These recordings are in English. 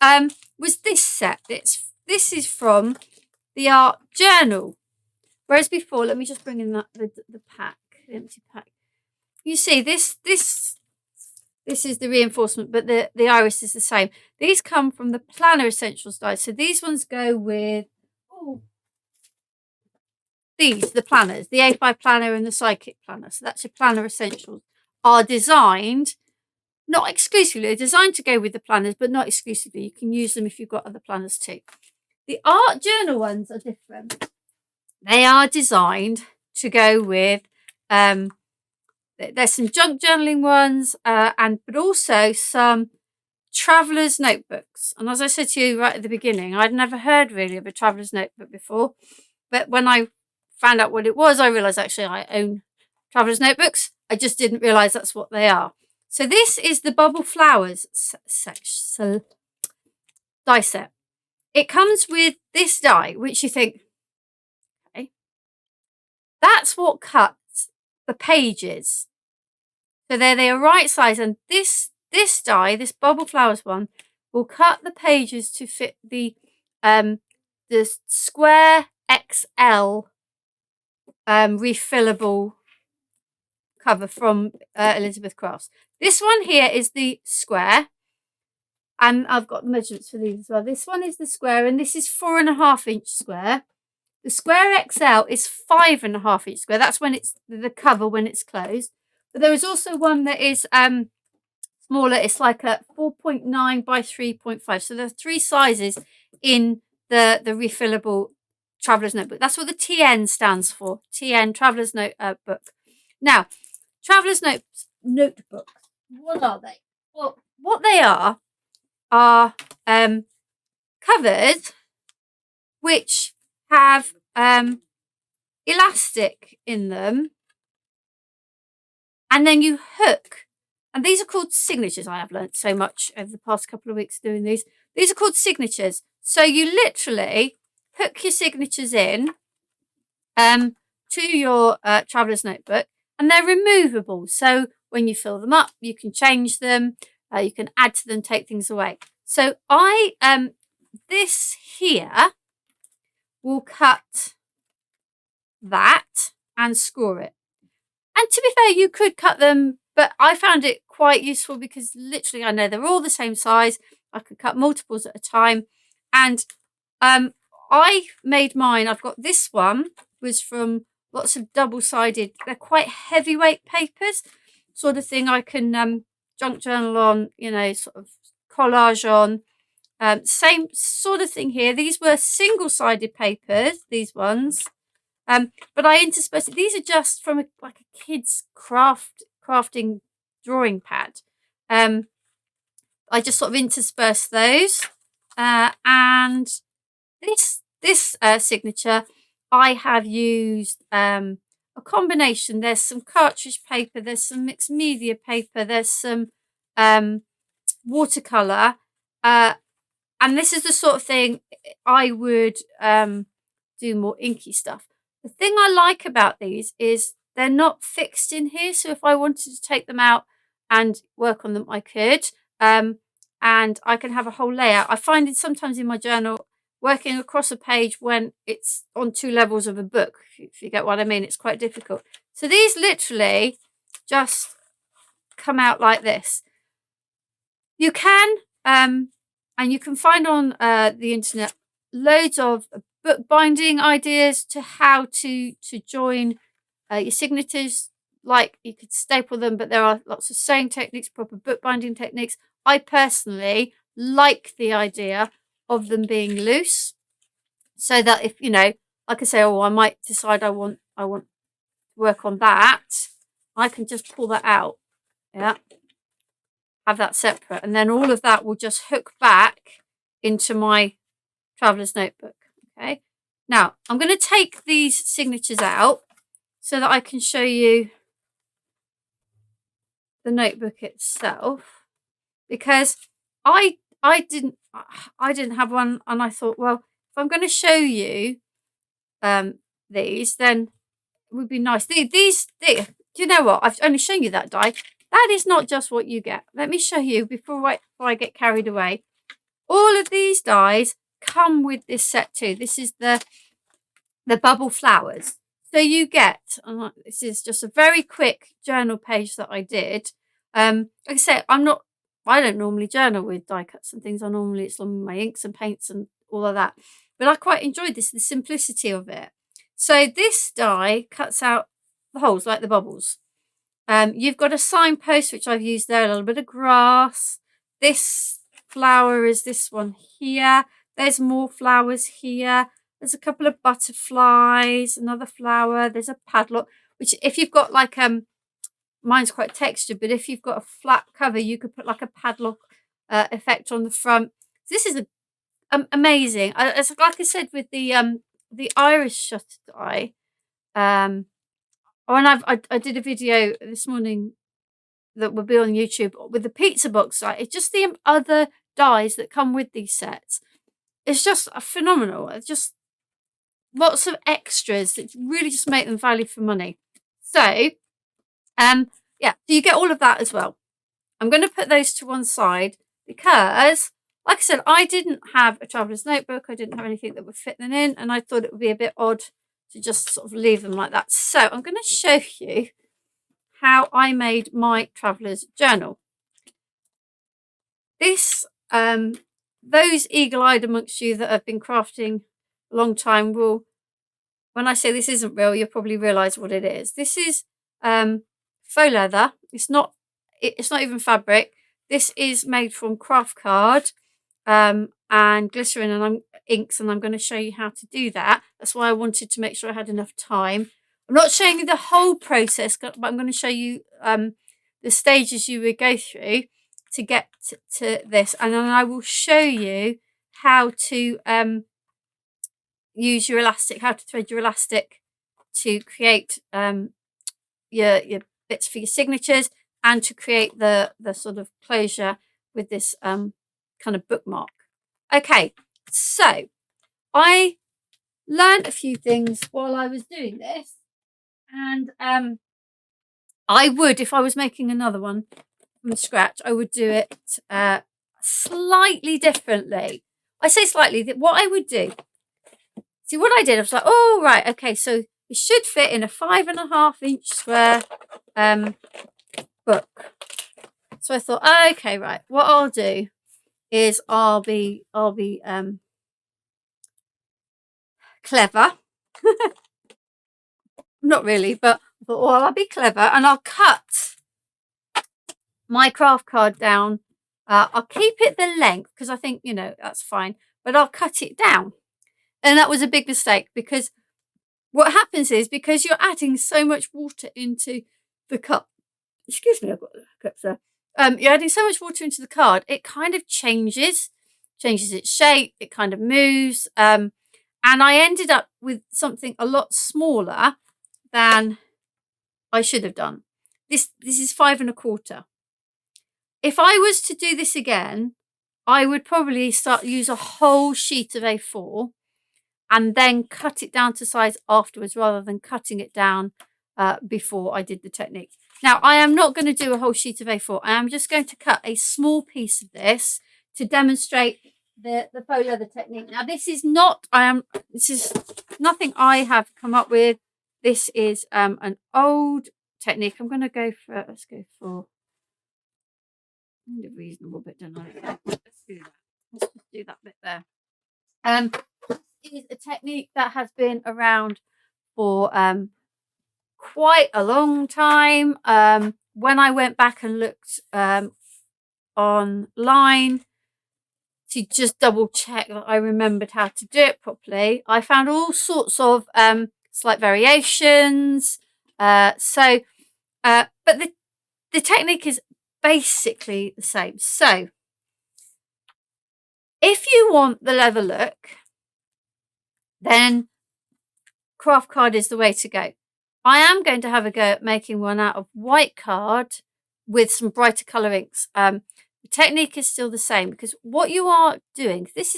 was this set. This is from the art journal. Whereas before, let me just bring in the pack, the empty pack. You see, this is the reinforcement, but the iris is the same. These come from the Planner Essentials die. So these ones go with the planners, the A5 planner and the Sidekick planner. So that's your Planner Essentials. Are designed, not exclusively, they're designed to go with the planners, but not exclusively. You can use them if you've got other planners too. The art journal ones are different. They are designed to go with, there's some junk journaling ones, but also some traveller's notebooks. And as I said to you right at the beginning, I'd never heard really of a traveller's notebook before. But when I found out what it was, I realised actually I own traveller's notebooks. I just didn't realise that's what they are. So this is the Bubble Flowers die set. It comes with this die, which you think, okay, that's what cuts the pages. So they are right size, and this die, this Bubble Flowers one, will cut the pages to fit the square XL refillable cover from Elizabeth Crafts. This one here is the square, and I've got the measurements for these as well. This one is the square, and this is 4.5 inch square. The square XL is 5.5 inch square. That's when it's the cover when it's closed. But there is also one that is smaller. It's like a 4.9 by 3.5. So there are 3 sizes in the refillable Traveller's Notebook. That's what the TN stands for. TN, Traveller's Notebook. Now, Traveller's Notebooks, what are they? Well, what they are covers which have elastic in them, and then you hook, and these are called signatures. I have learnt so much over the past couple of weeks doing these. These are called signatures. So you literally hook your signatures in to your Traveller's Notebook, and they're removable. So when you fill them up, you can change them, you can add to them, take things away. So this here will cut that and score it. And to be fair, you could cut them, but I found it quite useful because literally I know they're all the same size. I could cut multiples at a time. And I made mine. I've got this one, was from lots of double-sided, they're quite heavyweight papers, sort of thing I can junk journal on, you know, sort of collage on. Same sort of thing here. These were single-sided papers, these ones. But I interspersed it. These are just from like a kid's crafting drawing pad. I just sort of interspersed those. And this signature, I have used a combination. There's some cartridge paper, there's some mixed media paper, there's some watercolour. And this is the sort of thing I would do more inky stuff. The thing I like about these is they're not fixed in here. So if I wanted to take them out and work on them, I could. And I can have a whole layout. I find it sometimes in my journal, working across a page when it's on 2 levels of a book, if you get what I mean, it's quite difficult. So these literally just come out like this. You can, and you can find on the internet loads of book binding ideas to how to join your signatures. Like you could staple them, but there are lots of sewing techniques, proper book binding techniques. I personally like the idea of them being loose, so that if, you know, like I say, oh, I might decide I want to work on that, I can just pull that out, yeah, have that separate, and then all of that will just hook back into my Traveller's Notebook. Okay, now I'm going to take these signatures out so that I can show you the notebook itself, because I didn't have one, and I thought, well, if I'm going to show you these, then it would be nice. These, do you know what? I've only shown you that die. That is not just what you get. Let me show you before I get carried away. All of these dies come with this set too. This is the bubble flowers. So you get, this is just a very quick journal page that I did. Like I say, I don't normally journal with die cuts and things. It's on my inks and paints and all of that. But I quite enjoyed this, the simplicity of it. So this die cuts out the holes like the bubbles. You've got a signpost, which I've used there, a little bit of grass. This flower is this one here. There's more flowers here. There's a couple of butterflies, another flower. There's a padlock, which if you've got like, mine's quite textured, but if you've got a flat cover, you could put like a padlock effect on the front. This is amazing. It's like I said with the iris shutter die. And I did a video this morning that will be on YouTube with the pizza box die. It's just the other dies that come with these sets. It's just phenomenal. It's just lots of extras that really just make them value for money. So, yeah, so you get all of that as well. I'm going to put those to one side because, like I said, I didn't have a traveller's notebook. I didn't have anything that would fit them in, and I thought it would be a bit odd to just sort of leave them like that. So I'm going to show you how I made my traveller's journal. This, those eagle-eyed amongst you that have been crafting a long time will, when I say this isn't real, you'll probably realise what it is. This is faux leather. It's not even fabric. This is made from craft card and glycerin and inks, and I'm going to show you how to do that. That's why I wanted to make sure I had enough time. I'm not showing you the whole process, but I'm going to show you the stages you would go through to get to this, and then I will show you how to use your elastic, how to thread your elastic to create your bits for your signatures, and to create the sort of closure with this kind of bookmark. Okay, so I learned a few things while I was doing this, and I would, if I was making another one from scratch, I would do it slightly differently. I say slightly. What I would do, see what I did, I was like, oh right, okay, so it should fit in a 5.5 inch square book. So I thought, okay, right, what I'll do is I'll be clever. Not really, but I thought, well, I'll be clever and I'll cut my craft card down. I'll keep it the length because I think, that's fine, but I'll cut it down. And that was a big mistake because what happens is, because you're adding so much water into the cup, excuse me, I've got the cups there. You're adding so much water into the card, it kind of changes its shape, it kind of moves. And I ended up with something a lot smaller than I should have done. This is 5.25. If I was to do this again, I would probably use a whole sheet of A4 and then cut it down to size afterwards, rather than cutting it down before I did the technique. Now, I am not going to do a whole sheet of A4. I am just going to cut a small piece of this to demonstrate the faux leather technique. Now, this is nothing I have come up with. This is an old technique. I'm going to go for, let's go for a reasonable bit, don't I? Okay, let's do that. Let's just do that bit there. This is a technique that has been around for quite a long time. When I went back and looked online to just double check that I remembered how to do it properly, I found all sorts of slight variations. But the technique is basically the same. So if you want the leather look, then craft card is the way to go. I am going to have a go at making one out of white card with some brighter colour inks. The technique is still the same, because what you are doing, this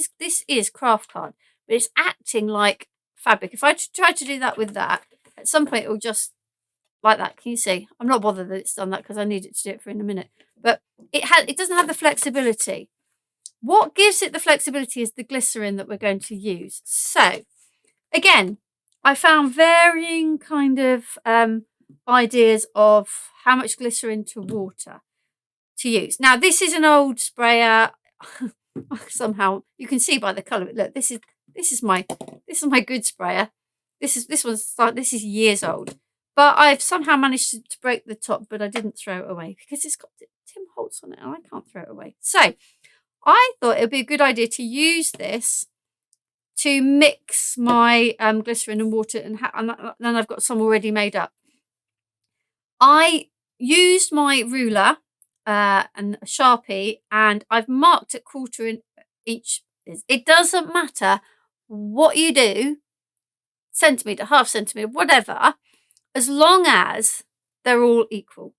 is craft card, but it's acting like fabric. If I try to do that with that, at some point it will just, like that. Can you see? I'm not bothered that it's done that because I need it to do it for in a minute. But it doesn't have the flexibility. What gives it the flexibility is the glycerin that we're going to use. So again, I found varying kind of ideas of how much glycerin to water to use. Now, this is an old sprayer. Somehow you can see by the colour. Look, this is my good sprayer. This is years old, but I've somehow managed to break the top, but I didn't throw it away because it's got Tim Holtz on it, and I can't throw it away. So I thought it would be a good idea to use this to mix my glycerin and water, and then I've got some already made up. I used my ruler and a Sharpie, and I've marked a quarter in each. It doesn't matter what you do, centimetre, half centimetre, whatever, as long as they're all equal.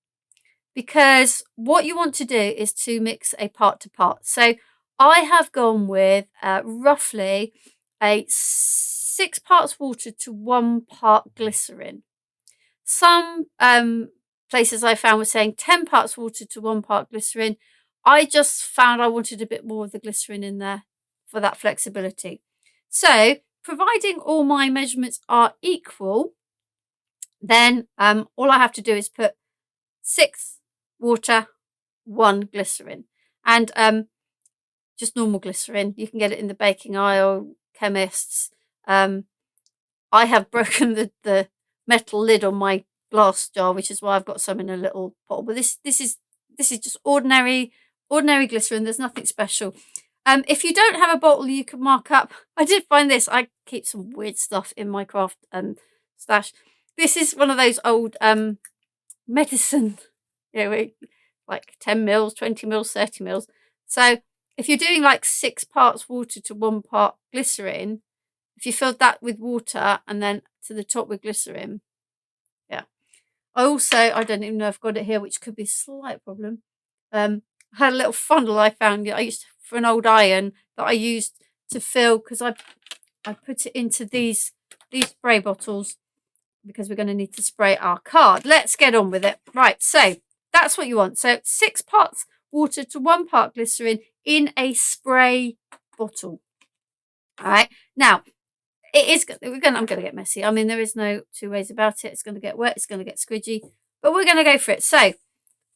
Because what you want to do is to mix a part to part. So I have gone with roughly a 6 parts water to 1 part glycerin. Some places I found were saying 10 parts water to 1 part glycerin. I just found I wanted a bit more of the glycerin in there for that flexibility. So providing all my measurements are equal, then all I have to do is put 6 water, 1 glycerin, and just normal glycerin. You can get it in the baking aisle, chemists. I have broken the metal lid on my glass jar, which is why I've got some in a little bottle. But this is just ordinary glycerin. There's nothing special. If you don't have a bottle, you can mark up. I did find this. I keep some weird stuff in my craft stash. This is one of those old medicine, like 10 mils, 20 mils, 30 mils. So if you're doing like 6 parts water to 1 part glycerin, if you filled that with water and then to the top with glycerin, yeah. I don't even know if I've got it here, which could be a slight problem. I had a little funnel I found. I used for an old iron that I used to fill, because I put it into these spray bottles because we're going to need to spray our card. Let's get on with it. Right, so that's what you want. So 6 parts water to 1 part glycerin in a spray bottle. All right, now I'm going to get messy. I mean, there is no two ways about it. It's going to get wet, it's going to get squidgy, but we're going to go for it. So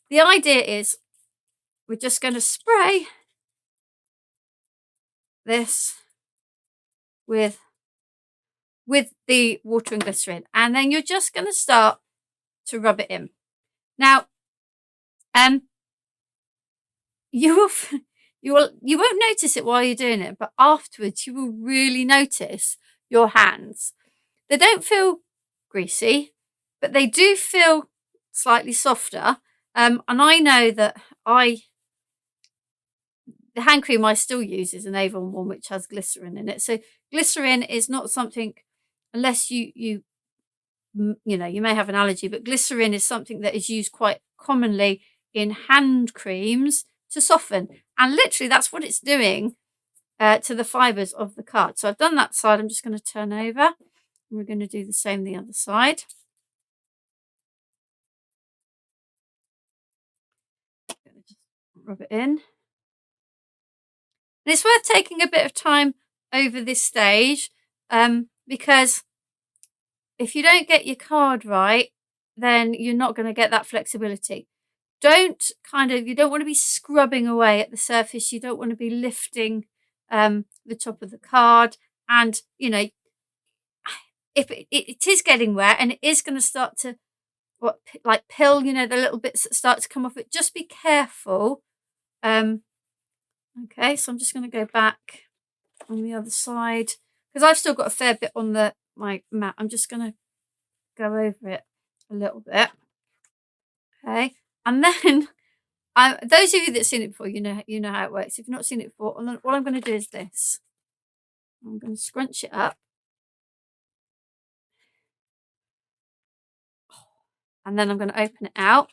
the idea is we're just going to spray this with the water and glycerin, and then you're just going to start to rub it in. Now, you won't notice it while you're doing it, but afterwards you will really notice your hands. They don't feel greasy, but they do feel slightly softer. And I know that the hand cream I still use is an Avon one, which has glycerin in it. So glycerin is not something, unless you may have an allergy, but glycerin is something that is used quite commonly in hand creams to soften. And literally that's what it's doing to the fibres of the card. So I've done that side. I'm just going to turn over, and we're going to do the same the other side. I'm going to just rub it in. And it's worth taking a bit of time over this stage, because if you don't get your card right, then you're not going to get that flexibility. You don't want to be scrubbing away at the surface. You don't want to be lifting the top of the card. And, if it is getting wet and it is going to start to pill, the little bits that start to come off it, just be careful. Okay, so I'm just going to go back on the other side, because I've still got a fair bit on my mat. I'm just going to go over it a little bit. Okay, and then those of you that've seen it before, you know how it works. If you've not seen it before, what I'm going to do is this. I'm going to scrunch it up, and then I'm going to open it out,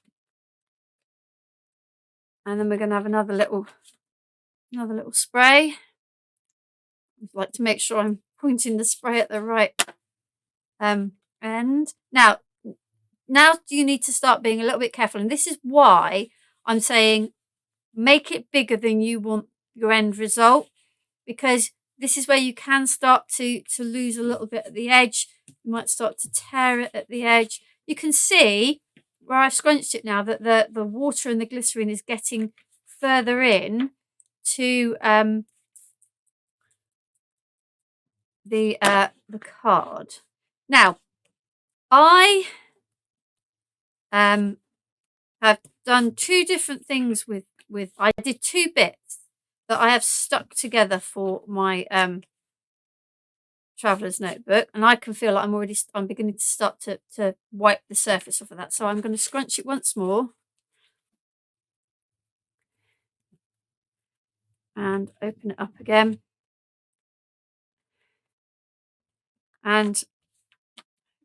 and then we're going to have another little spray. I'd like to make sure I'm pointing the spray at the right end. Now you need to start being a little bit careful, and this is why I'm saying make it bigger than you want your end result, because this is where you can start to lose a little bit at the edge. You might start to tear it at the edge. You can see where I've scrunched it now that the water and the glycerin is getting further in to the card. Now, I have done two different things with I did two bits that I have stuck together for my traveler's notebook, and I can feel like I'm beginning to start to wipe the surface off of that. So I'm going to scrunch it once more and open it up again. And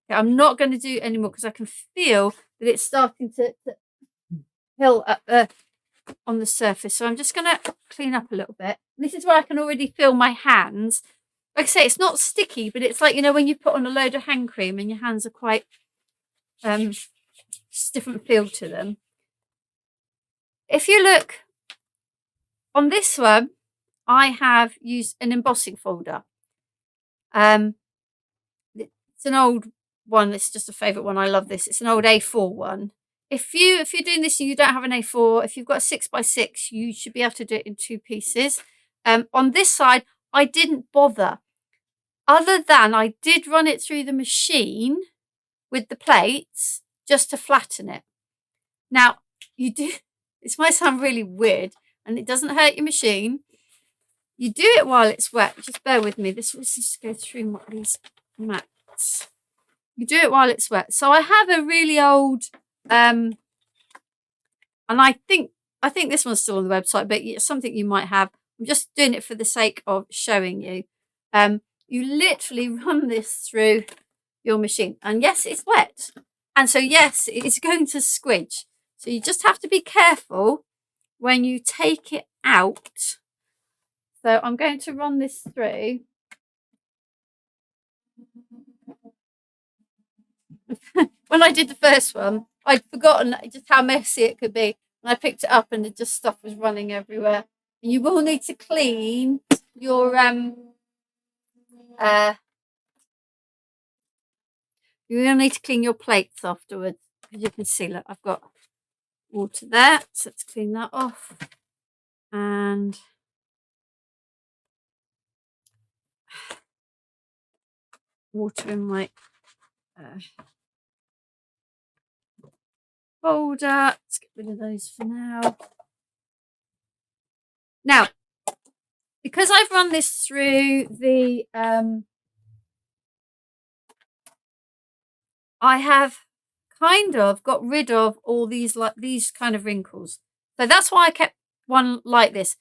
I'm not going to do any more because I can feel that it's starting to hill up on the surface. So I'm just going to clean up a little bit. This is where I can already feel my hands. Like I say, it's not sticky, but it's like, you know, when you put on a load of hand cream and your hands are quite different feel to them. If you look on this one, I have used an embossing folder. It's an old one. It's just a favourite one. I love this. It's an old A4 one. If you're doing this and you don't have an A4, if you've got a 6x6, you should be able to do it in 2 pieces. On this side, I didn't bother. Other than I did run it through the machine with the plates just to flatten it. Now, this might sound really weird, and it doesn't hurt your machine. You do it while it's wet. Just bear with me. This was just go through these mats. You do it while it's wet. So I have a really old, and I think this one's still on the website, but it's something you might have. I'm just doing it for the sake of showing you. You literally run this through your machine, and yes, it's wet, and so yes, it's going to squidge. So you just have to be careful when you take it out. So I'm going to run this through. When I did the first one, I'd forgotten just how messy it could be, and I picked it up and stuff was running everywhere. And you will need to clean your you will need to clean your plates afterwards. As you can see, look, I've got water there, so let's clean that off. And water in my folder. Let's get rid of those for now. Now, because I've run this through the I have kind of got rid of all these kind of wrinkles. So that's why I kept one like this.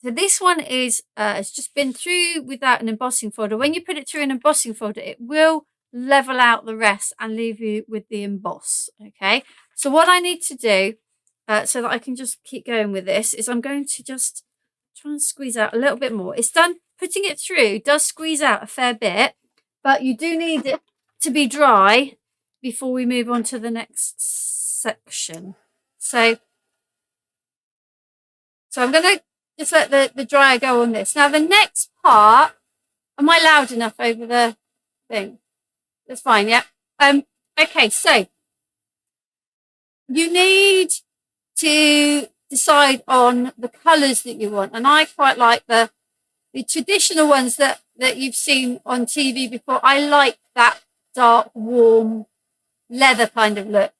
So this one is it's just been through without an embossing folder. When you put it through an embossing folder, it will level out the rest and leave you with the emboss. Okay. So what I need to do so that I can just keep going with this is I'm going to just try and squeeze out a little bit more. It's done. Putting it through does squeeze out a fair bit, but you do need it to be dry before we move on to the next section. So I'm going to just let the dryer go on this. Now the next part, am I loud enough over the thing? That's fine, yeah. Okay, so you need to decide on the colours that you want. And I quite like the traditional ones that you've seen on TV before. I like that dark, warm, leather kind of look,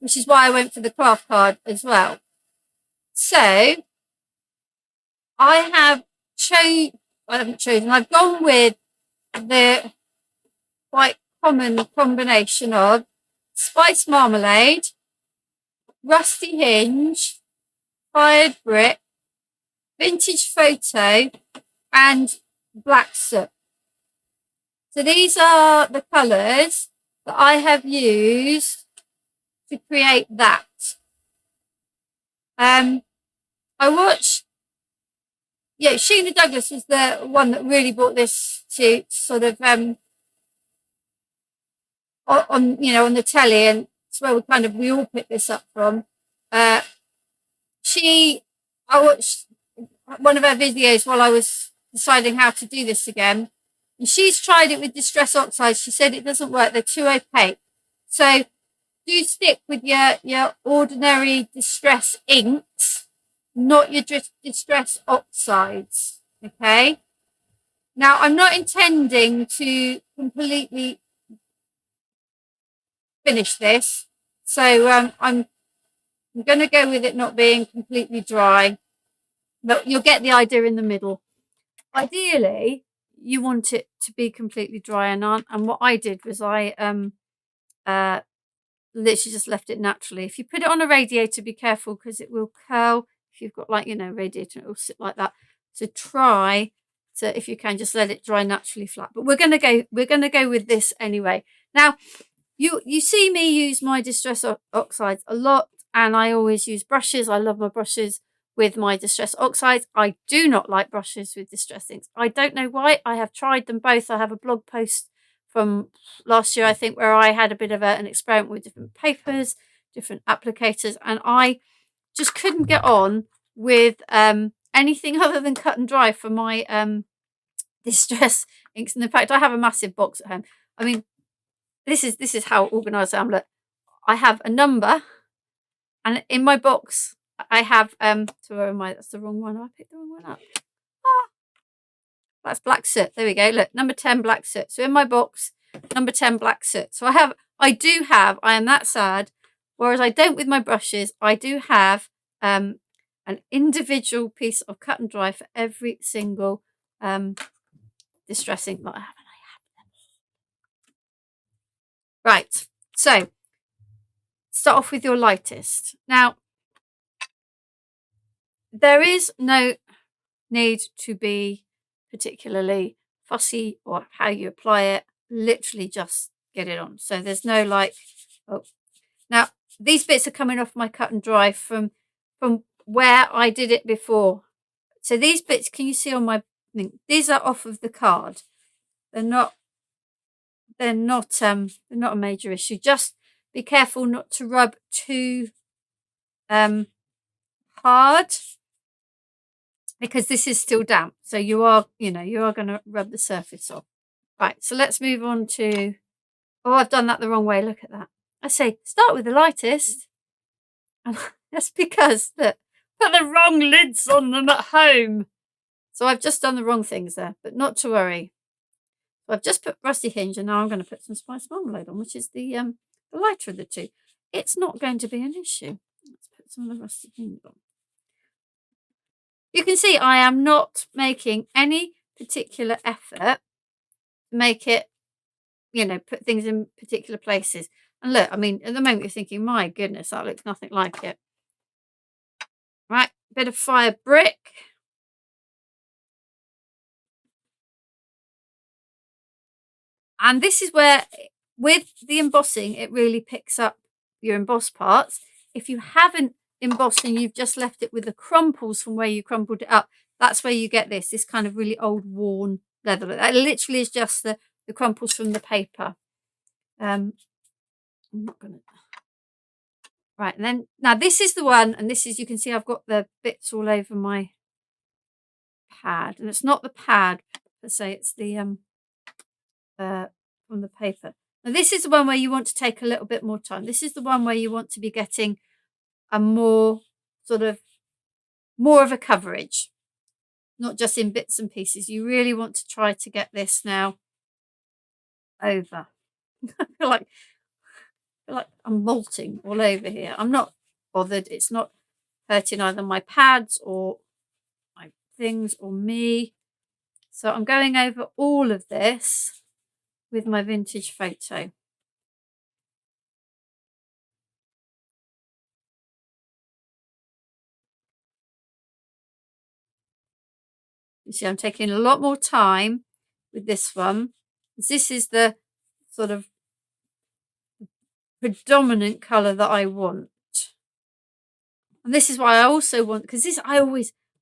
which is why I went for the craft card as well. So I've gone with the quite common combination of spice marmalade, rusty hinge, fired brick, vintage photo, and black soot. So these are the colours that I have used to create that. I watched, Sheena Douglas was the one that really brought this to sort of on the telly, and it's where we all picked this up from. I I watched one of her videos while I was deciding how to do this again. And she's tried it with Distress Oxide. She said it doesn't work. They're too opaque. So do stick with your ordinary Distress inks, not your Distress Oxides. Okay. Now, I'm not intending to completely finish this. So I'm going to go with it not being completely dry. But you'll get the idea in the middle. Ideally, you want it to be completely dry, and what I did was I literally just left it naturally. If you put it on a radiator, be careful because it will curl. If you've got like, radiator, it will sit like that. So try to, if you can, just let it dry naturally flat. But we're gonna go with this anyway. Now, you see me use my Distress Oxides a lot, and I always use brushes. I love my brushes with my Distress Oxides. I do not like brushes with Distress inks. I don't know why. I have tried them both. I have a blog post from last year, I think, where I had a bit of an experiment with different papers, different applicators, and I just couldn't get on with anything other than cut and dry for my Distress inks. And in fact, I have a massive box at home. I mean, this is how organised I am. Look, I have a number, and in my box I have so where am I? That's the wrong one. I picked the wrong one up. That's black soot. There we go. Look, number 10 black soot. So in my box, number 10 black soot. So I am that sad. Whereas I don't with my brushes, I do have an individual piece of cut and dry for every single Distress ink that I have. Right. So start off with your lightest. Now, there is no need to be particularly fussy or how you apply it. Literally just get it on. So there's no like, oh. Now, these bits are coming off my cut and dry from where I did it before. So these bits, can you see on my thing? These are off of the card. They're not a major issue. Just be careful not to rub too hard, because this is still damp. So you are going to rub the surface off. Right, so let's move on to, oh, I've done that the wrong way. Look at that. I say, start with the lightest. And that's because, look, put the wrong lids on them at home. So I've just done the wrong things there, but not to worry. So I've just put Rusty Hinge, and now I'm going to put some Spice Marmalade on, which is the lighter of the two. It's not going to be an issue. Let's put some of the Rusty Hinge on. You can see I am not making any particular effort to make it, put things in particular places. And look, I mean, at the moment you're thinking, my goodness, that looks nothing like it. Right, bit of fire brick. And this is where, with the embossing, it really picks up your embossed parts. If you haven't embossed and you've just left it with the crumples from where you crumpled it up, that's where you get this kind of really old worn leather. That literally is just the crumples from the paper. I'm not going to... Right, and then, now this is the one, and this is, you can see I've got the bits all over my pad. And it's not the pad per se, it's the from the paper. Now this is the one where you want to take a little bit more time. This is the one where you want to be getting a more of a coverage, not just in bits and pieces. You really want to try to get this now over. I feel like I'm molting all over here. I'm not bothered. It's not hurting either my pads or my things or me. So I'm going over all of this with my vintage photo. You see, I'm taking a lot more time with this one. This is the sort of predominant colour that I want. And this is why I also want, because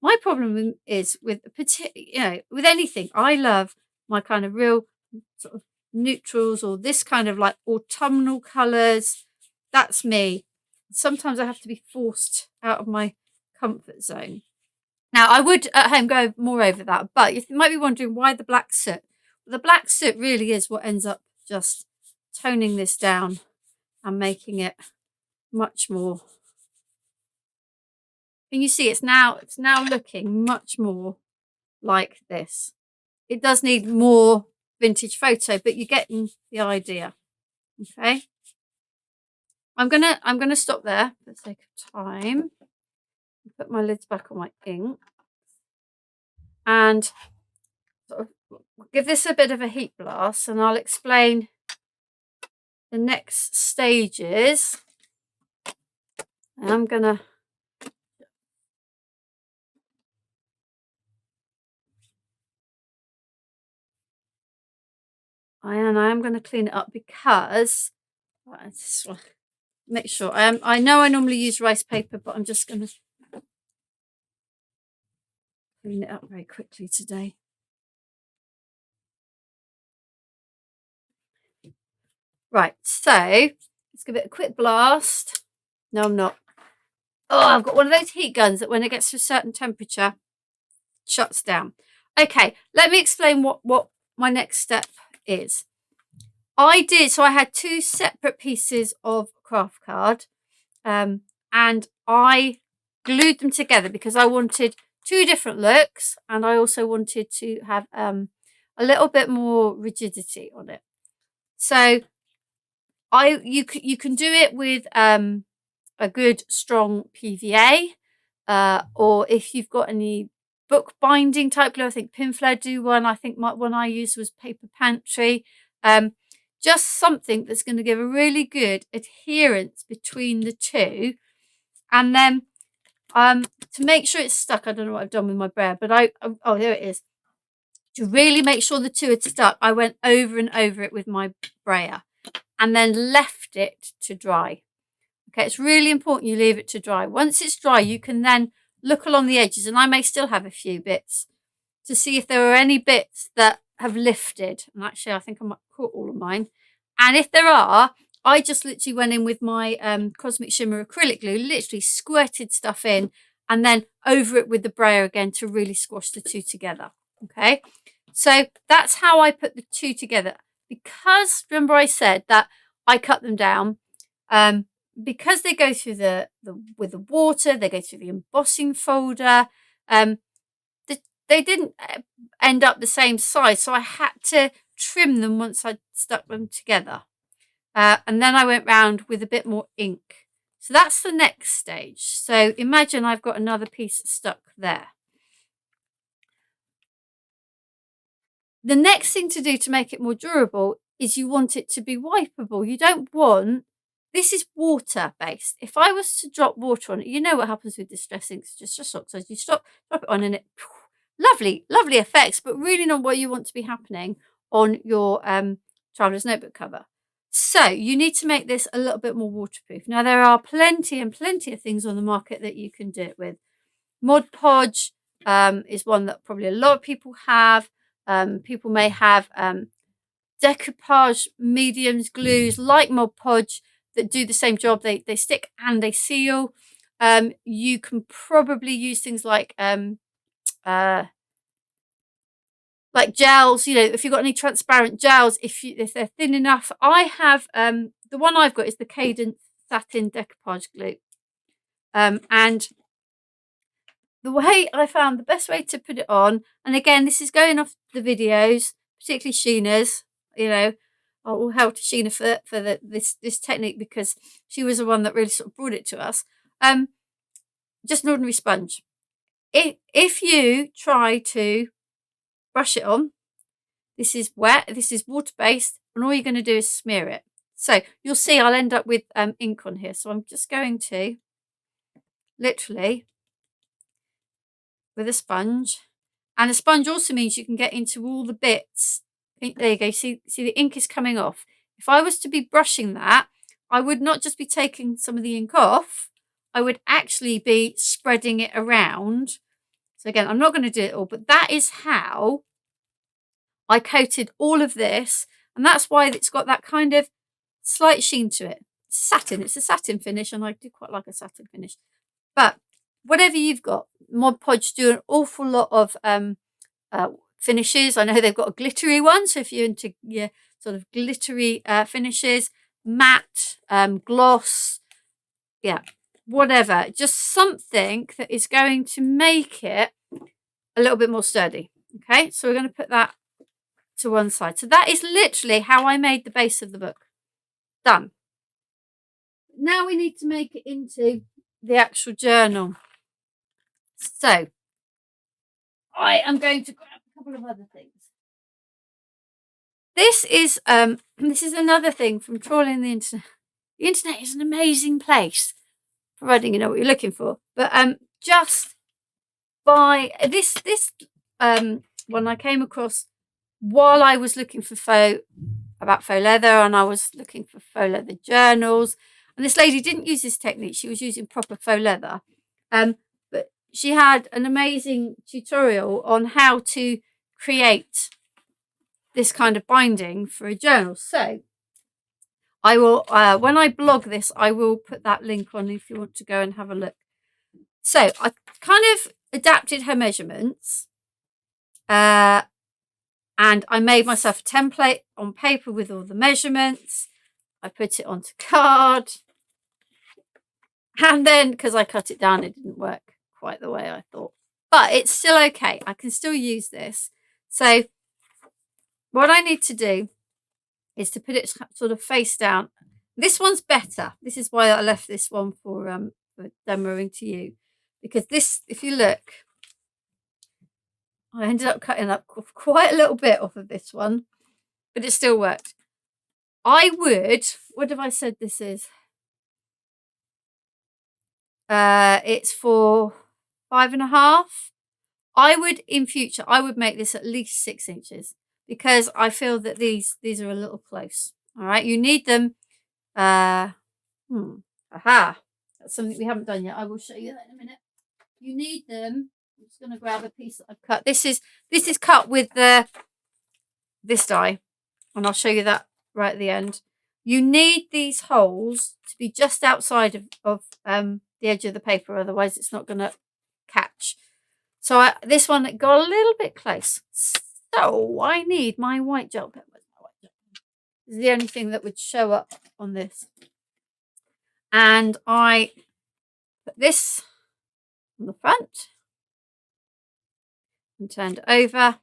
my problem is with with anything, I love my kind of real sort of neutrals, or this kind of like autumnal colours. That's me. Sometimes I have to be forced out of my comfort zone. Now, I would at home go more over that, but you might be wondering why the black soot. The black soot really is what ends up just toning this down and making it much more. And you see it's now looking much more like this. It does need more vintage photo, but you're getting the idea. Okay. I'm gonna stop there for the sake of time. Put my lids back on my ink and sort of give this a bit of a heat blast, and I'll explain the next stages. And I'm gonna I am going to clean it up because make sure I know I normally use rice paper, but I'm just going to clean it up very quickly today. Right, so let's give it a quick blast. No, I'm not. Oh, I've got one of those heat guns that when it gets to a certain temperature, shuts down. Okay, let me explain what my next step is. So I had 2 separate pieces of craft card, and I glued them together because I wanted 2 different looks, and I also wanted to have a little bit more rigidity on it. So you can do it with a good strong PVA, or if you've got any book binding type glue. I think Pinflair do one. I think one I used was Paper Pantry. Just something that's going to give a really good adherence between the 2. And then to make sure it's stuck, I don't know what I've done with my brayer, but oh, there it is. To really make sure the 2 are stuck, I went over and over it with my brayer and then left it to dry. Okay, it's really important you leave it to dry. Once it's dry, you can then look along the edges, and I may still have a few bits to see if there are any bits that have lifted. And actually, I think I might caught all of mine. And if there are, I just literally went in with my Cosmic Shimmer acrylic glue, literally squirted stuff in, and then over it with the brayer again to really squash the 2 together. Okay, so that's how I put the 2 together. Because remember I said that I cut them down, because they go through with the water, they go through the embossing folder. They didn't end up the same size, so I had to trim them once I stuck them together. And then I went round with a bit more ink. So that's the next stage. So imagine I've got another piece stuck there. The next thing to do to make it more durable is you want it to be wipeable. You don't want, this is water based. If I was to drop water on it, you know what happens with distress inks, just oxide. You drop it on and it, lovely effects, but really not what you want to be happening on your traveler's notebook cover. So you need to make this a little bit more waterproof. Now there are plenty of things on the market that you can do it with. Mod Podge is one that probably a lot of people have. People may have decoupage mediums glues like Mod Podge that do the same job. They stick and they seal. You can probably use things like gels, you know, if you've got any transparent gels, if they're thin enough. I have the one I've got is the Cadence Satin Decoupage Glue, and the way I found the best way to put it on, and again this is going off the videos, particularly Sheena's, you know, all hail to Sheena for this technique, because she was the one that really sort of brought it to us. Just an ordinary sponge. If you try to brush it on, this is wet, this is water based, and all you're going to do is smear it. So you'll see I'll end up with ink on here, so I'm just going to literally with a sponge. And a sponge also means you can get into all the bits. There you go, see the ink is coming off. If I was to be brushing that, I would not just be taking some of the ink off, I would actually be spreading it around. So again, I'm not going to do it all, but that is how I coated all of this, and that's why it's got that kind of slight sheen to it. It's satin, it's a satin finish, and I do quite like a satin finish. But whatever you've got. Mod Podge do an awful lot of finishes. I know they've got a glittery one, so if you're into your sort of glittery finishes, matte, gloss, yeah, whatever, just something that is going to make it a little bit more sturdy. Okay, so we're going to put that to one side. So that is literally how I made the base of the book. Done. Now we need to make it into the actual journal. So I am going to grab a couple of other things. This is another thing from trawling the internet. The internet is an amazing place, providing you know what you're looking for. But just by this one I came across while I was looking for faux leather, and I was looking for faux leather journals. And this lady didn't use this technique; she was using proper faux leather. But she had an amazing tutorial on how to create this kind of binding for a journal. So I will, when I blog this, I will put that link on if you want to go and have a look. So I kind of adapted her measurements, and I made myself a template on paper with all the measurements. I put it onto card, and then because I cut it down, it didn't work quite the way I thought, but it's still okay. I can still use this. So what I need to do is to put it sort of face down. This one's better. This is why I left this one for demoing to you, because this, if you look, I ended up cutting up quite a little bit off of this one, but it still worked. I would, what have I said this is? It's for 5.5. I would, in future, I would make this at least 6 inches, because I feel that these are a little close. All right, you need them. Aha, that's something we haven't done yet. I will show you that in a minute. You need them. I'm just going to grab a piece that I've cut. This is cut with this die, and I'll show you that right at the end. You need these holes to be just outside of the edge of the paper, otherwise it's not going to catch. So this one got a little bit close. So I need my white gel pen. Where's my white gel pen? This is the only thing that would show up on this. And I put this on the front and turned it over.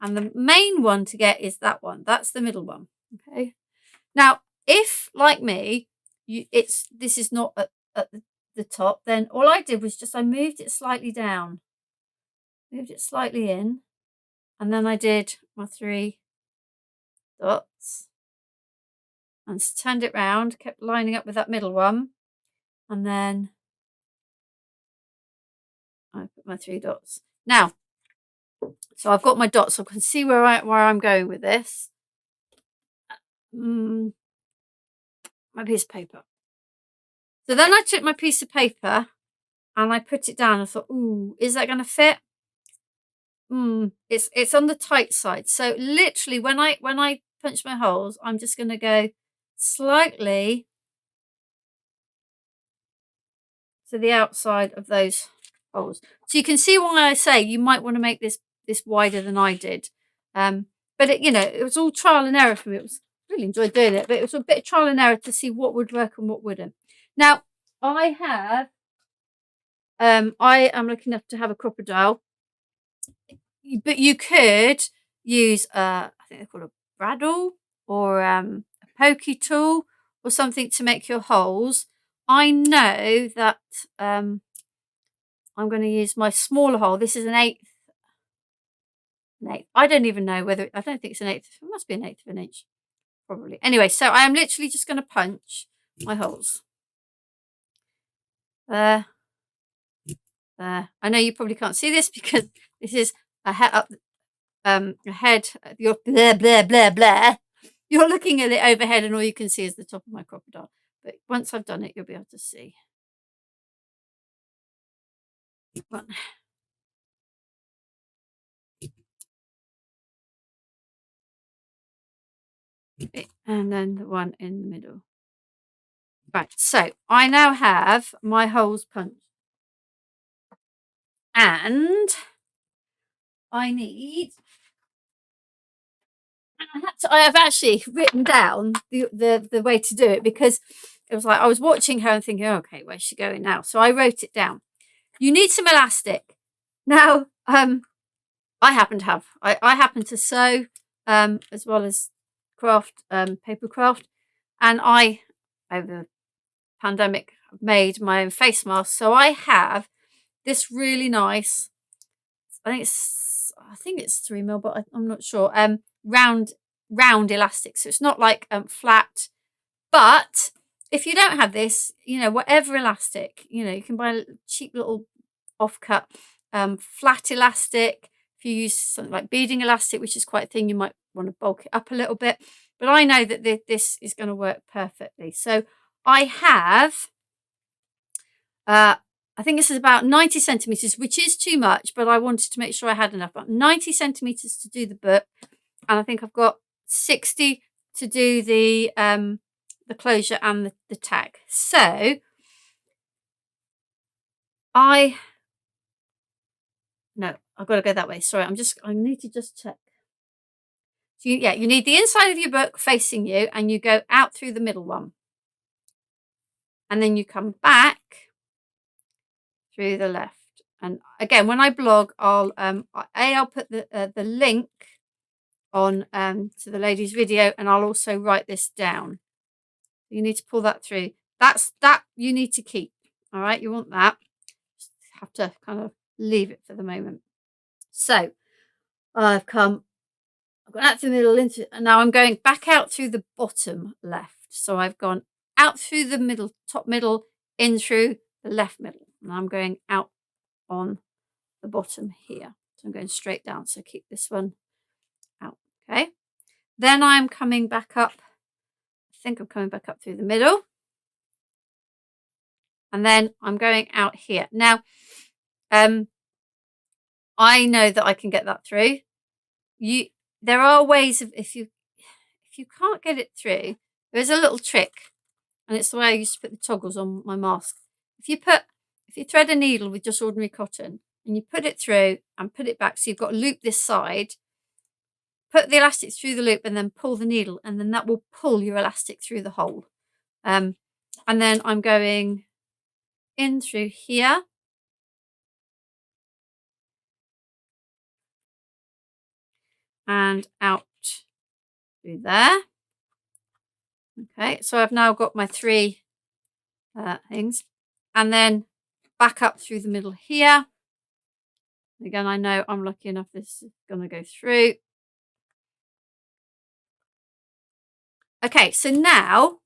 And the main one to get is that one. That's the middle one. Okay. Now, if like me, this is not at the top, then all I did was I moved it slightly down, moved it slightly in, and then I did my 3 dots and turned it round, kept lining up with that middle one, and then I put my 3 dots. Now, so I've got my dots, so I can see where I'm going with this. My piece of paper. So then I took my piece of paper and I put it down. I thought, ooh, is that going to fit? It's on the tight side. So literally, when I punch my holes, I'm just going to go slightly to the outside of those holes. So you can see why I say you might want to make this wider than I did. But it was all trial and error for me. Really enjoyed doing it, but it was a bit of trial and error to see what would work and what wouldn't. Now I am lucky enough to have a crocodile, but you could use I think they're called a bradawl or a pokey tool or something to make your holes. I know that I'm going to use my smaller hole. This is an 1/8. I don't even know whether, I don't think it's an 1/8. It must be an 1/8 of an inch, probably. Anyway, so I am literally just going to punch my holes. There. I know you probably can't see this because this is a head up, you're blah, blah, blah, blah. You're looking at it overhead and all you can see is the top of my crocodile. But once I've done it, you'll be able to see. One. And then the one in the middle. Right, so I now have my holes punched. And I have actually written down the way to do it, because it was like I was watching her and thinking, oh, okay, where's she going now? So I wrote it down. You need some elastic. Now, I happen to sew as well as craft, paper craft, and I, over the pandemic, made my own face mask. So I have this really nice, I think it's 3mm, but I'm not sure. Round elastic, so it's not like flat. But if you don't have this, whatever elastic, you can buy a cheap little offcut flat elastic. If you use something like beading elastic, which is quite thin, you might want to bulk it up a little bit. But I know that this is going to work perfectly. So I have, I think this is about 90 centimetres, which is too much, but I wanted to make sure I had enough. About 90 centimetres to do the book. And I think I've got 60 to do the closure and the tag. So no, I've got to go that way. Sorry, I need to just check. So you need the inside of your book facing you, and you go out through the middle one. And then you come back through the left. And again, when I blog, I'll put the link on to the lady's video, and I'll also write this down. You need to pull that through. That you need to keep. All right, you want that. Just have to kind of leave it for the moment. So I've gone out through the middle and now I'm going back out through the bottom left. So I've gone out through the middle, top middle, in through the left middle, and I'm going out on the bottom here. So I'm going straight down. So keep this one out. Okay. Then I'm coming back up. I think I'm coming back up through the middle. And then I'm going out here. Now, I know that I can get that through. There are ways of, if you can't get it through, there's a little trick, and it's the way I used to put the toggles on my mask. If you thread a needle with just ordinary cotton and you put it through and put it back, so you've got a loop this side, put the elastic through the loop and then pull the needle, and then that will pull your elastic through the hole. And then I'm going in through here. And out through there. Okay, so I've now got my 3 things. And then back up through the middle here. Again, I know I'm lucky enough this is going to go through. Okay, so now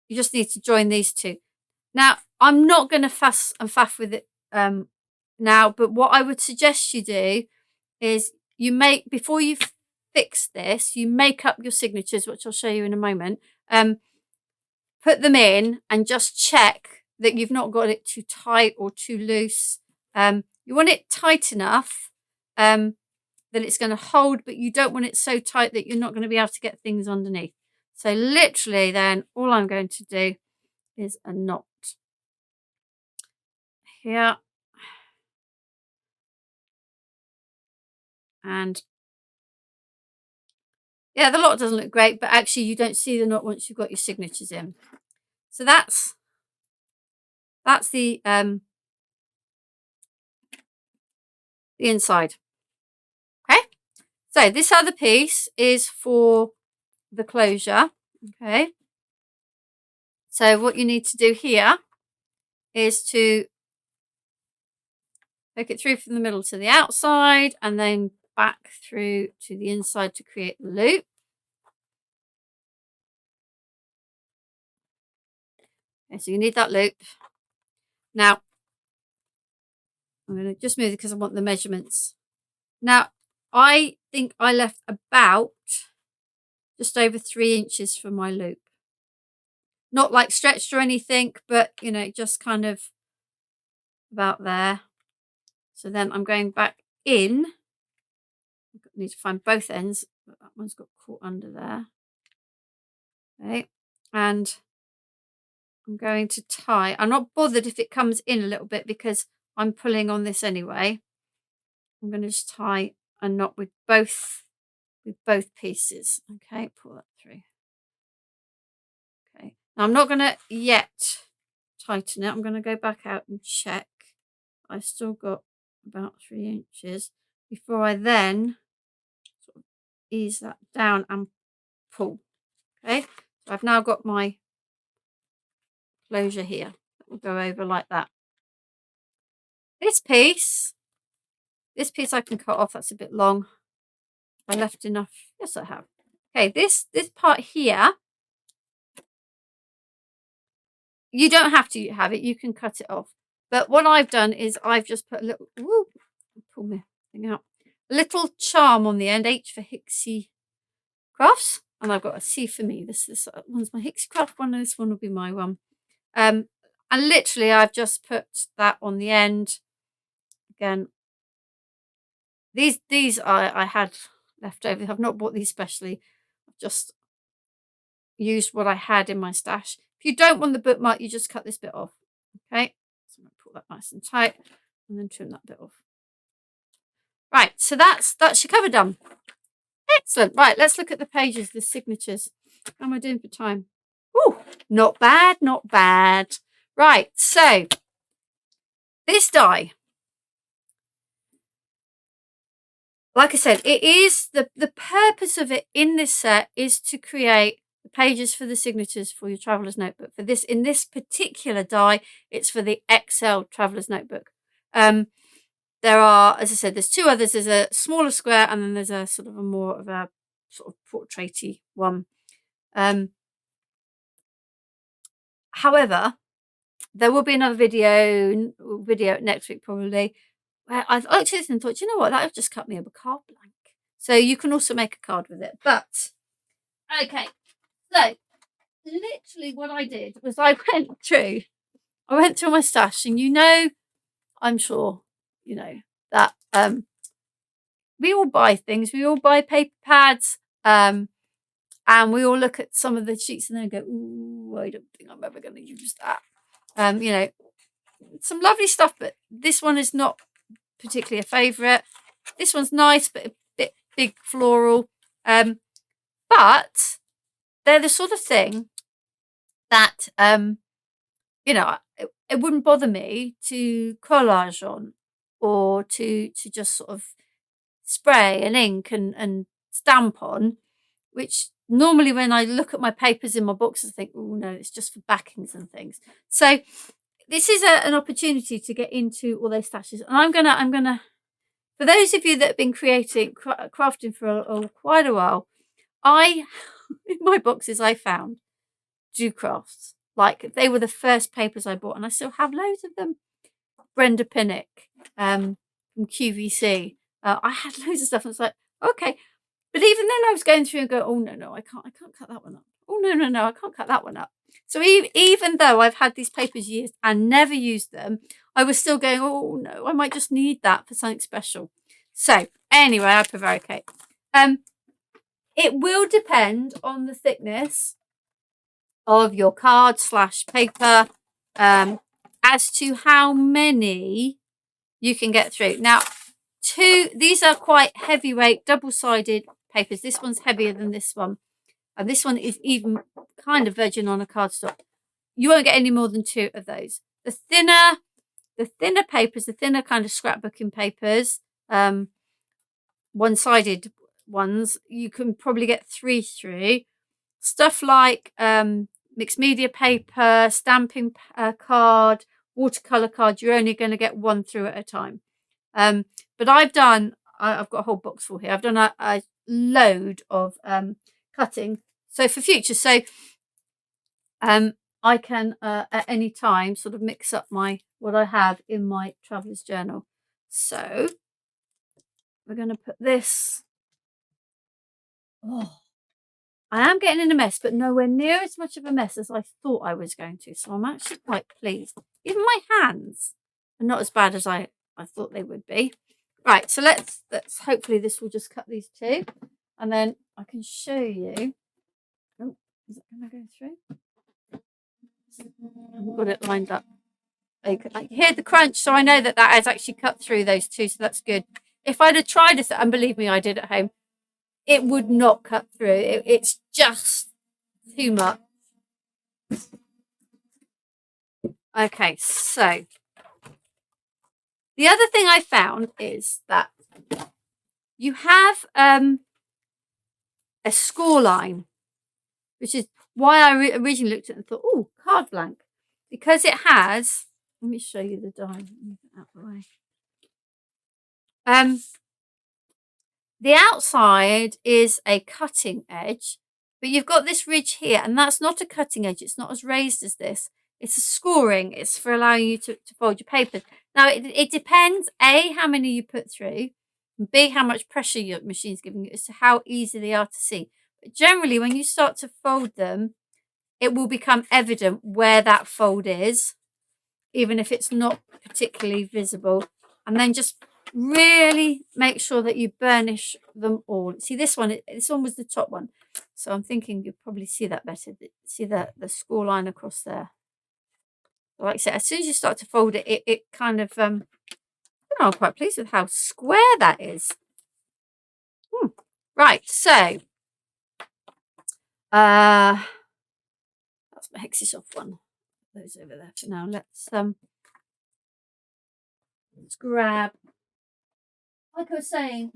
you just need to join these two. Now, I'm not going to fuss and faff with it now, but what I would suggest you do is before you fix this, you make up your signatures, which I'll show you in a moment. Put them in and just check that you've not got it too tight or too loose. You want it tight enough that it's going to hold, but you don't want it so tight that you're not going to be able to get things underneath. So literally then all I'm going to do is a knot here. And yeah, the knot doesn't look great, but actually you don't see the knot once you've got your signatures in. So that's the inside. Okay, so this other piece is for the closure. Okay, so what you need to do here is to poke it through from the middle to the outside and then back through to the inside to create the loop. Okay, so you need that loop. Now I'm going to just move it because I want the measurements. Now I think I left about just over 3 inches for my loop. Not like stretched or anything, but just kind of about there. So then I'm going back in. I need to find both ends, but that one's got caught under there. Okay, and I'm going to tie. I'm not bothered if it comes in a little bit because I'm pulling on this anyway. I'm going to just tie a knot with both pieces. Okay, pull that through. Okay, now I'm not going to yet tighten it. I'm going to go back out and check. I've still got about 3 inches before I then sort of ease that down and pull. Okay, so I've now got my closure here. That will go over like that. This piece I can cut off. That's a bit long. I left enough. Yes, I have. Okay, this part here, you don't have to have it. You can cut it off. But what I've done is I've just put a little, pull my thing out, a little charm on the end. H for Hixxy Crafts, and I've got a C for me. This one's my Hixxy Craft one, and this one will be my one. And literally, I've just put that on the end. Again, these I had left over. I've not bought these specially. I've just used what I had in my stash. If you don't want the bookmark, you just cut this bit off. Okay, so I'm going to pull that nice and tight and then trim that bit off. Right, so that's your cover done. Excellent. Right, let's look at the pages, the signatures. How am I doing for time? Ooh, not bad, not bad. Right, so this die, like I said, it is the purpose of it in this set is to create the pages for the signatures for your traveler's notebook. For this, in this particular die, it's for the XL traveler's notebook. There are, as I said, there's 2 others. There's a smaller square, and then there's a sort of a more of a sort of portraity one. However, there will be another video next week probably, where I looked at this and thought, you know what, that would just cut me a card blank. So you can also make a card with it. But okay, so literally what I did was I went through my stash, and I'm sure you know that we all buy things. We all buy paper pads, and we all look at some of the sheets and then go, ooh, I don't think I'm ever going to use that. Some lovely stuff, but this one is not particularly a favourite. This one's nice, but a bit big floral. But they're the sort of thing that, it wouldn't bother me to collage on, or to just sort of spray and ink and stamp on, which normally when I look at my papers in my books, I think, oh no, it's just for backings and things. So this is an opportunity to get into all those stashes. And I'm gonna, for those of you that have been crafting for quite a while, in my boxes I found do crafts. Like, they were the first papers I bought, and I still have loads of them. Brenda Pinnock from QVC. I had loads of stuff, and it's like, okay. But even then I was going through and go, oh no, I can't cut that one up. Oh no, I can't cut that one up. So even though I've had these papers years and never used them, I was still going, oh no, I might just need that for something special. So anyway, I prevaricate. It will depend on the thickness of your card / paper, as to how many you can get through. Now, these are quite heavyweight, double-sided papers. This one's heavier than this one, and this one is even kind of virgin on a cardstock. You won't get any more than 2 of those. The thinner papers, the thinner kind of scrapbooking papers, one-sided ones, you can probably get 3 through. Stuff like mixed media paper, stamping card, watercolor card, you're only going to get 1 through at a time. But I've got a whole box full here. I've done a load of cutting. So for future, I can at any time sort of mix up what I have in my traveler's journal. So we're going to put this. Oh, I am getting in a mess, but nowhere near as much of a mess as I thought I was going to. So I'm actually quite pleased. Even my hands are not as bad as I thought they would be. Right, so let's hopefully this will just cut these 2, and then I can show you. Oh, is it going to go through? I haven't got it lined up. I can hear the crunch, so I know that that has actually cut through those two, so that's good. If I'd have tried this, and believe me, I did at home, it would not cut through. It's just too much. Okay, so the other thing I found is that you have a score line, which is why I originally looked at it and thought, oh, card blank, because it has. Let me show you the die. Move it out of the way. The outside is a cutting edge, but you've got this ridge here, and that's not a cutting edge. It's not as raised as this. It's a scoring. It's for allowing you to fold your papers. Now, it depends, A, how many you put through, and B, how much pressure your machine's giving you as to how easy they are to see. But generally, when you start to fold them, it will become evident where that fold is, even if it's not particularly visible. And then just really make sure that you burnish them all. See this one was the top one. So I'm thinking you'll probably see that better. See the score line across there. Like I said, as soon as you start to fold it, it kind of, I'm quite pleased with how square that is. Right, so, that's my Hixxysoft one. Those over there for now. Let's grab, like I was saying,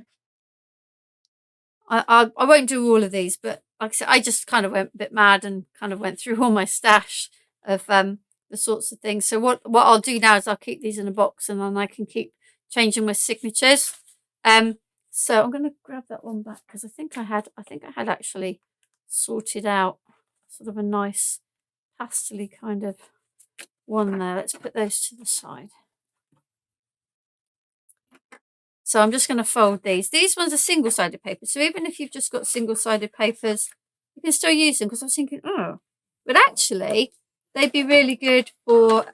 I won't do all of these, but like I said, I just kind of went a bit mad and kind of went through all my stash of the sorts of things. So what I'll do now is I'll keep these in a box, and then I can keep changing my signatures. So I'm going to grab that one back because I think I had actually sorted out sort of a nice pastel-y kind of one there. Let's put those to the side. So I'm just going to fold these. These ones are single-sided paper. So even if you've just got single-sided papers, you can still use them, because I was thinking, oh, but actually they'd be really good for,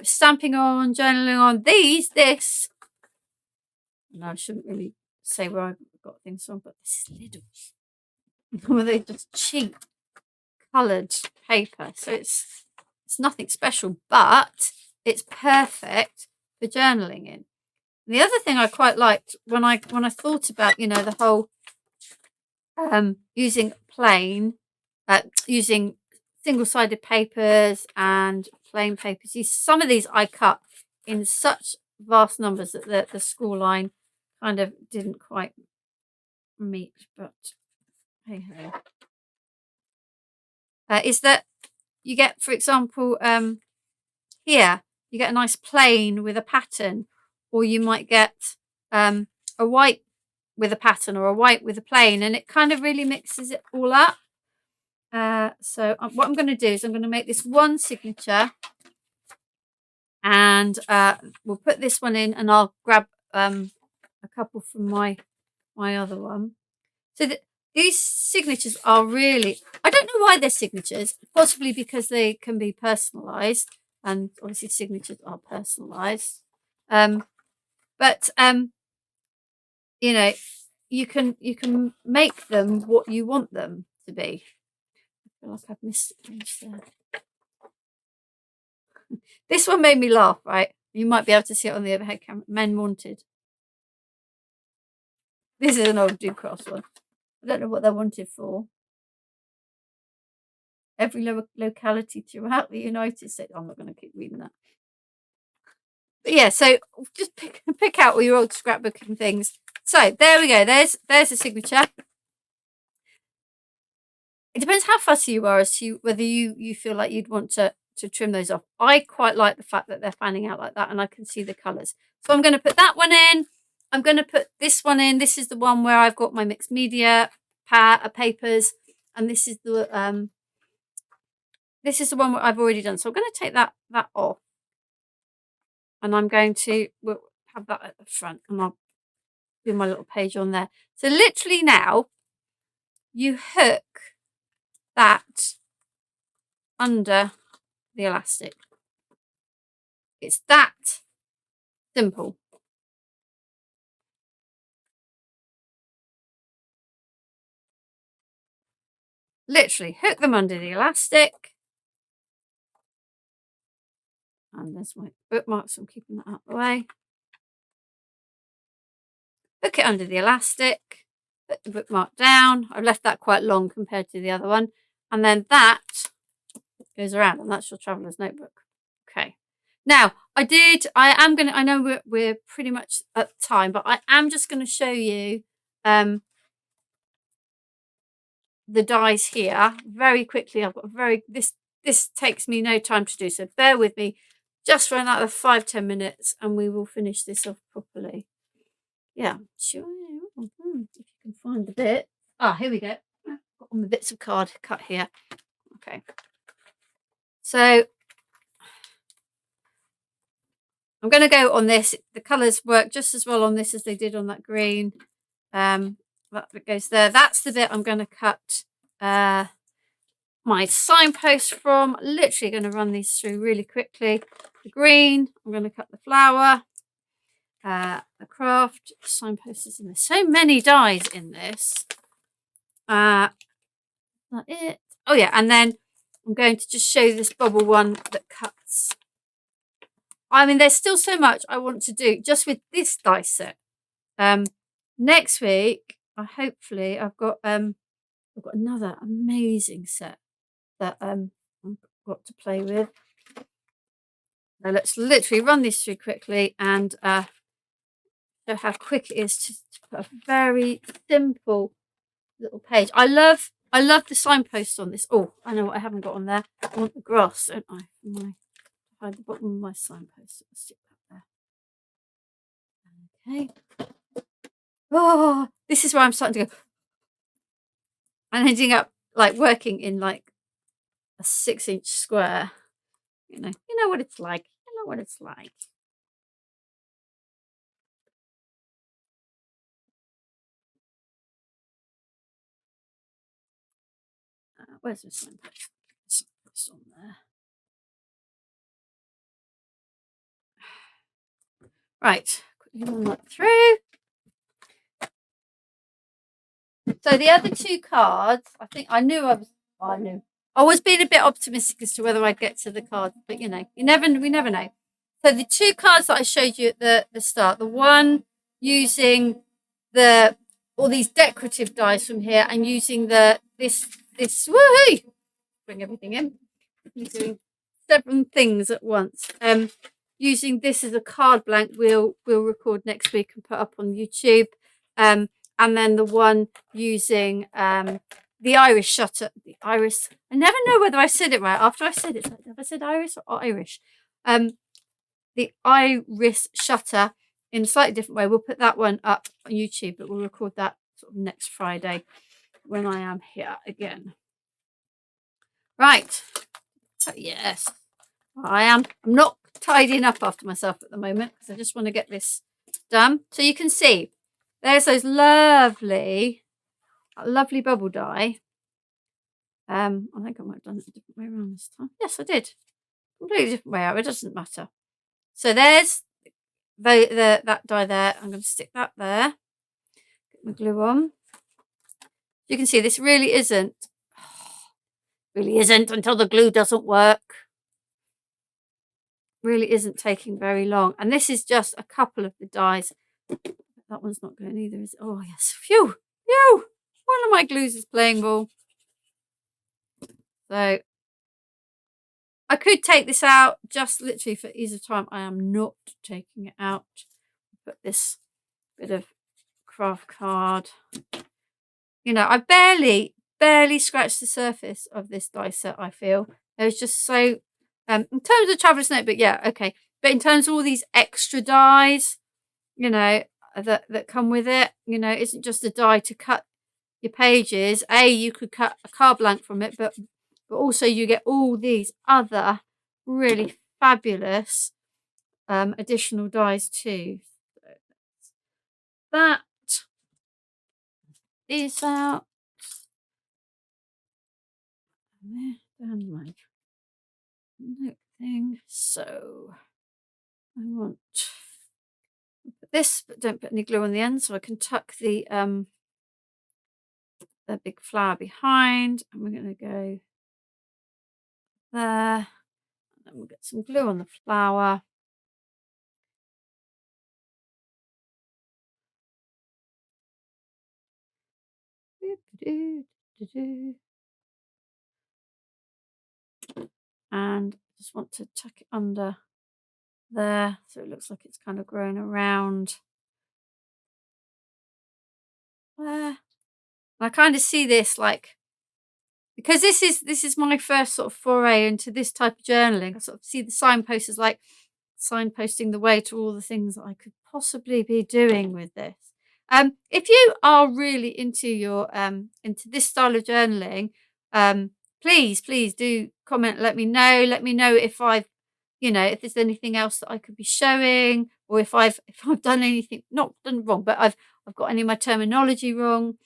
stamping on, journaling on. This. No, I shouldn't really say where I got things from, but this is Lidl. Where they just cheap coloured paper. So it's nothing special, but it's perfect for journaling in. And the other thing I quite liked when I thought about, the whole using using single-sided papers and plain papers. Some of these I cut in such vast numbers that the score line kind of didn't quite meet, but hey ho. Is that you get, for example, here you get a nice plain with a pattern, or you might get a white with a pattern or a white with a plain, and it kind of really mixes it all up. So what I'm going to do is I'm going to make this one signature, and we'll put this one in, and I'll grab a couple from my other one. So these signatures are really, I don't know why they're signatures, possibly because they can be personalised, and obviously signatures are personalised. But you can make them what you want them to be. I feel like I've missed a page there. This one made me laugh, right? You might be able to see it on the overhead camera. Men wanted. This is an old Ducross one. I don't know what they're wanted for. Every locality throughout the United States. I'm not going to keep reading that. But yeah, so just pick out all your old scrapbooking things. So there we go. There's a signature. It depends how fussy you are as to whether you feel like you'd want to trim those off. I quite like the fact that they're fanning out like that, and I can see the colours. So I'm going to put that one in. I'm going to put this one in. This is the one where I've got my mixed media papers, and this is the one where I've already done. So I'm going to take that off, and I'm going to have that at the front, and I'll do my little page on there. So literally now you hook that under the elastic. It's that simple. Literally hook them under the elastic, And there's my bookmark, so I'm keeping that out of the way. Hook it under the elastic, put the bookmark down. I've left that quite long compared to the other one. And then that goes around, and that's your traveler's notebook. Okay. Now, I know we're pretty much at time, but I am just going to show you the dies here very quickly. I've got this takes me no time to do, so bear with me just for another 5-10 minutes and we will finish this off properly. Yeah, sure. If you can find the bit. Here we go. I've got all the bits of card cut here. Okay. So I'm going to go on this. The colours work just as well on this as they did on that green. That bit goes there. That's the bit I'm going to cut my signpost from. Literally going to run these through really quickly. The green, I'm going to cut the flower. The craft, signpost is in there. So many dies in this. That it. Oh yeah, and then I'm going to just show you this bubble one that cuts. I mean, there's still so much I want to do just with this die set. Next week, hopefully I've got another amazing set that I've got to play with. Now let's literally run this through quickly and show how quick it is to put a very simple little page. I love the signposts on this. Oh, I know what I haven't got on there. I want the grass, don't I? Find the bottom of my signpost. I'll stick that there. Okay. Oh, this is where I'm starting to go. I'm ending up like working in like a 6-inch square. You know what it's like. You know what it's like. Where's my signpost? Signpost on there. Right, quickly run that through. So the other two cards, I think I was being a bit optimistic as to whether I'd get to the cards, but we never know. So the two cards that I showed you at the start, the one using all these decorative dies from here and using this woohoo, bring everything in, doing 7 things at once. Using this as a card blank we'll record next week and put up on YouTube. And then the one using the iris shutter. I never know whether I said it right. After I said it, have I said iris or Irish? The iris shutter in a slightly different way. We'll put that one up on YouTube, but we'll record that sort of next Friday when I am here again. Right. So yes, I'm not tidying up after myself at the moment because I just want to get this done. So you can see there's those lovely bubble die. I think I might have done it a different way around this time. Yes, I did. Completely different way out. It doesn't matter. So there's that die there. I'm going to stick that there. Get my glue on. You can see this really isn't until the glue doesn't work. Really isn't taking very long. And this is just a couple of the dies. That one's not going either, is it? Oh yes. Phew. Phew. One of my glues is playing ball. So I could take this out just literally for ease of time. I am not taking it out. Put this bit of craft card. I barely scratched the surface of this die set, I feel. There's just so in terms of traveler's notebook, yeah, okay. But in terms of all these extra dies, that come with it, it isn't just a die to cut your pages. You could cut a card blank from it, but also you get all these other really fabulous additional dies too. So that is out. Down my note thing. So I want to put this, but don't put any glue on the end, so I can tuck the big flower behind. And we're going to go there. And we'll get some glue on the flower. And just want to tuck it under there so it looks like it's kind of growing around there. And I kind of see this like, because this is my first sort of foray into this type of journaling. I sort of see the signpost as like signposting the way to all the things that I could possibly be doing with this. If you are really into your into this style of journaling, please do comment. Let me know. Let me know if I've, if there's anything else that I could be showing, or if I've done anything not done wrong, but I've got any of my terminology wrong.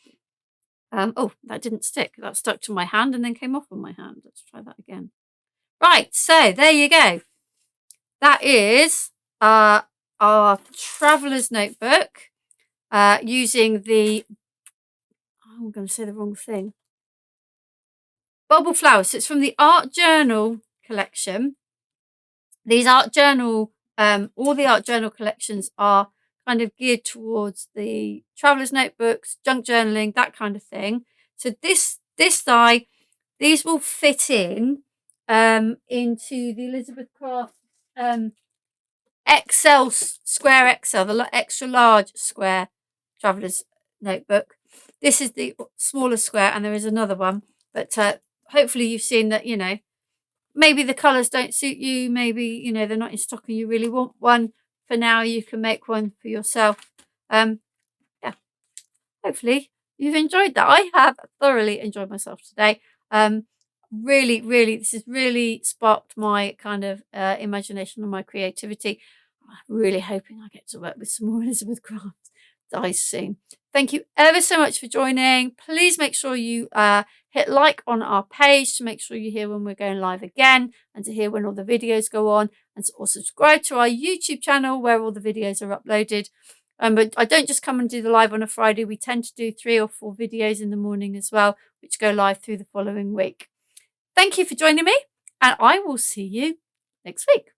Oh, that didn't stick. That stuck to my hand and then came off on my hand. Let's try that again. Right, so there you go. That is our traveller's notebook using the, I'm going to say the wrong thing, bubble flowers. So it's from the art journal collection. These art journal, all the art journal collections are kind of geared towards the traveller's notebooks, junk journaling, that kind of thing. So this die, these will fit in into the Elizabeth Craft XL, square XL, the extra large square traveller's notebook. This is the smaller square, and there is another one, but hopefully you've seen that, maybe the colours don't suit you, maybe, they're not in stock and you really want one. For now, you can make one for yourself. Yeah, hopefully you've enjoyed that. I have thoroughly enjoyed myself today. Really, this has really sparked my kind of imagination and my creativity. I'm really hoping I get to work with some more Elizabeth Craft dies soon. Thank you ever so much for joining. Please make sure you hit like on our page to make sure you hear when we're going live again, and to hear when all the videos go on, and to also subscribe to our YouTube channel where all the videos are uploaded. But I don't just come and do the live on a Friday. We tend to do 3 or 4 videos in the morning as well, which go live through the following week. Thank you for joining me, and I will see you next week.